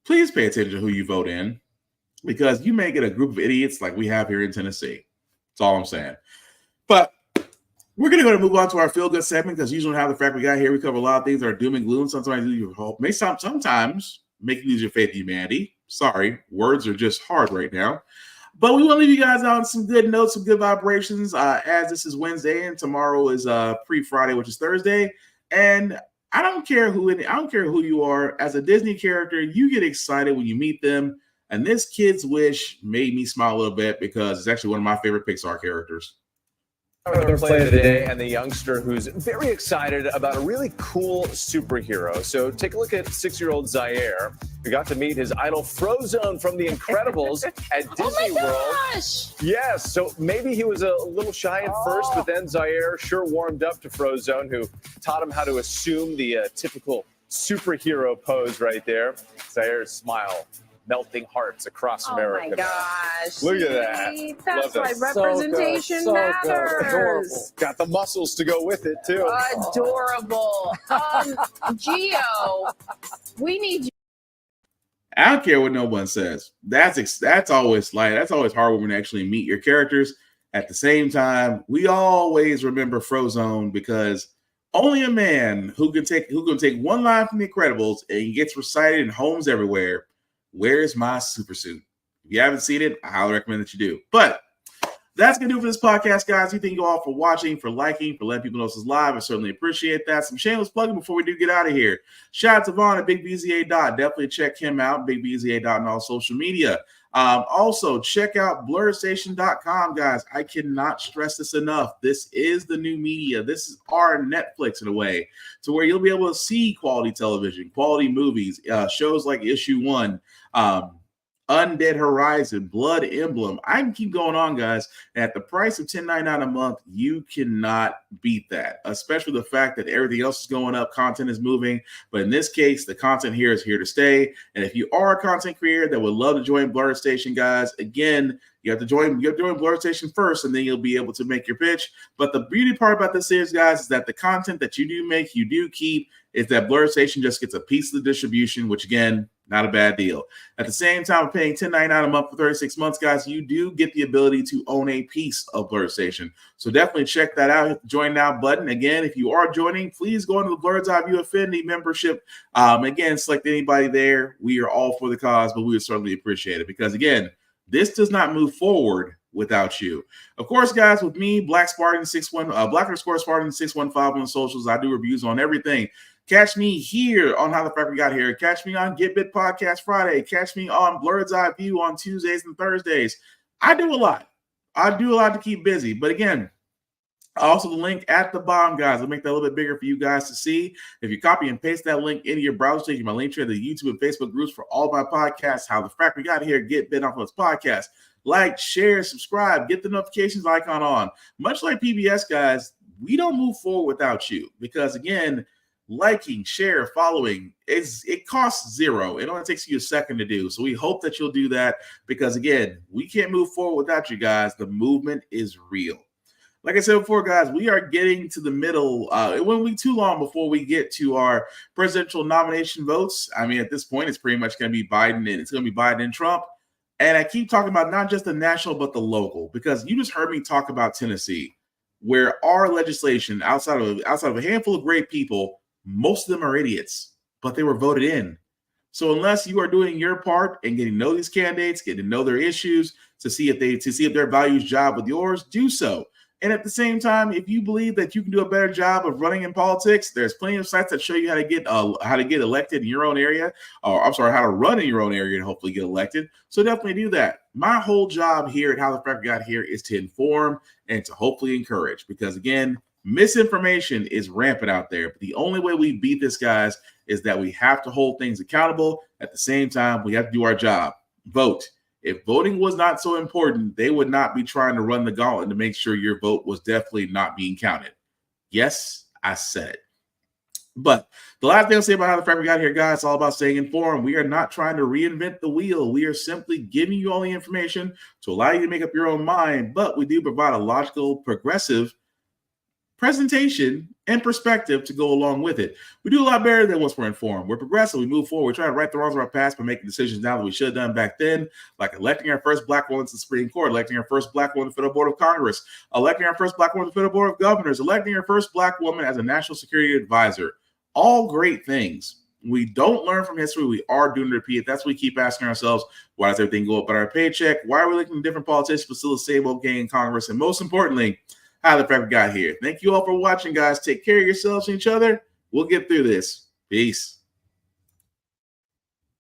please pay attention to who you vote in, because you may get a group of idiots like we have here in Tennessee. That's all I'm saying. But we're going to go and move on to our feel-good segment, because usually how the Frack We Got Here, we cover a lot of things that are doom and gloom. Sometimes you hope, sometimes make you lose your faith in humanity. Sorry, words are just hard right now. But we want to leave you guys on some good notes, some good vibrations, as this is Wednesday and tomorrow is pre-Friday, which is Thursday. And I don't care who you are. As a Disney character, you get excited when you meet them. And this Kid's Wish made me smile a little bit, because it's actually one of my favorite Pixar characters. Our play of the day, and the youngster who's very excited about a really cool superhero. So take a look at 6-year-old Zaire, who got to meet his idol Frozone from The Incredibles at Disney World. Yes, so maybe he was a little shy at first, but then Zaire sure warmed up to Frozone, who taught him how to assume the typical superhero pose right there. Zaire's smile melting hearts across America. Oh my gosh. Look at that. That's Love why that. representation matters. Got the muscles to go with it, too. Adorable. Gio, we need you. I don't care what no one says. That's always hard when we actually meet your characters. At the same time, we always remember Frozone, because only a man who can take one line from The Incredibles and he gets recited in homes everywhere. Where's my super suit? If you haven't seen it, I highly recommend that you do. But that's going to do it for this podcast, guys. We thank you all for watching, for liking, for letting people know this is live. I certainly appreciate that. Some shameless plugging before we do get out of here. Shout out to Vaughn at BigBZA. Definitely check him out, BigBZA on all social media. Also, check out blurredstation.com, guys. I cannot stress this enough. This is the new media. This is our Netflix in a way, to where you'll be able to see quality television, quality movies, shows like Issue 1, Undead Horizon, Blood Emblem. I can keep going on, guys. At the price of $10.99 a month, you cannot beat that, especially the fact that everything else is going up, content is moving. But in this case, the content here is here to stay. And if you are a content creator that would love to join Blurred Station, guys, again, you have to join Blurred Station first, and then you'll be able to make your pitch. But the beauty part about this is, guys, is that the content that you do make, you do keep, is that Blurred Station just gets a piece of the distribution, which, again, not a bad deal. At the same time, paying $10.99 a month for 36 months, guys, you do get the ability to own a piece of Blurred Station. So definitely check that out. Hit the Join Now button. Again, if you are joining, please go into the Blurred's Eye View Affinity membership. Again, select anybody there. We are all for the cause, but we would certainly appreciate it, because, again, this does not move forward without you. Of course, guys, with me, Black Spartan 61, Black_Spartan 615 on the socials. I do reviews on everything. Catch me here on How the Frack We Got Here. Catch me on Get Bit Podcast Friday. Catch me on Blurred's Eye View on Tuesdays and Thursdays. I do a lot. To keep busy. But again, also the link at the bottom, guys. I'll make that a little bit bigger for you guys to see. If you copy and paste that link into your browser, take my link to the YouTube and Facebook groups for all my podcasts. How the Frack We Got Here, Get Bit off of this podcast. Like, share, subscribe, get the notifications icon on. Much like PBS, guys, we don't move forward without you, because, again, liking, share, following, it costs $0. It only takes you a second to do. So we hope that you'll do that, because, again, we can't move forward without you guys. The movement is real. Like I said before, guys, we are getting to the middle. It won't be too long before we get to our presidential nomination votes. I mean, at this point, it's pretty much going to be Biden, and it's going to be Biden and Trump. And I keep talking about not just the national, but the local, because you just heard me talk about Tennessee, where our legislation, outside of a handful of great people, most of them are idiots, but they were voted in. So unless you are doing your part and getting to know these candidates, getting to know their issues, to see if their values jive with yours, do so. And at the same time, if you believe that you can do a better job of running in politics, there's plenty of sites that show you how to get elected in your own area, or how to run in your own area and hopefully get elected. So definitely do that. My whole job here at How the Frack We Got Here is to inform and to hopefully encourage, because, again, misinformation is rampant out there. But the only way we beat this, guys, is that we have to hold things accountable. At the same time, we have to do our job. Vote. If voting was not so important, they would not be trying to run the gauntlet to make sure your vote was definitely not being counted. Yes, I said it. But the last thing I'll say about how the Frack We Got Here, guys, it's all about staying informed. We are not trying to reinvent the wheel. We are simply giving you all the information to allow you to make up your own mind. But we do provide a logical, progressive presentation and perspective to go along with it. We do a lot better than once we're informed. We're progressive. We move forward. We try to right the wrongs of our past by making decisions now that we should have done back then, like electing our first black woman to the Supreme Court, electing our first black woman to the Federal Board of Congress, electing our first black woman to the Federal Board of Governors, electing our first black woman as a national security advisor. All great things. We don't learn from history. We are doomed to repeat it. That's what we keep asking ourselves. Why does everything go up on our paycheck? Why are we looking at different politicians but still the same old gang in Congress? And most importantly, how the Frack We Got Here. Thank you all for watching, guys. Take care of yourselves and each other. We'll get through this. Peace.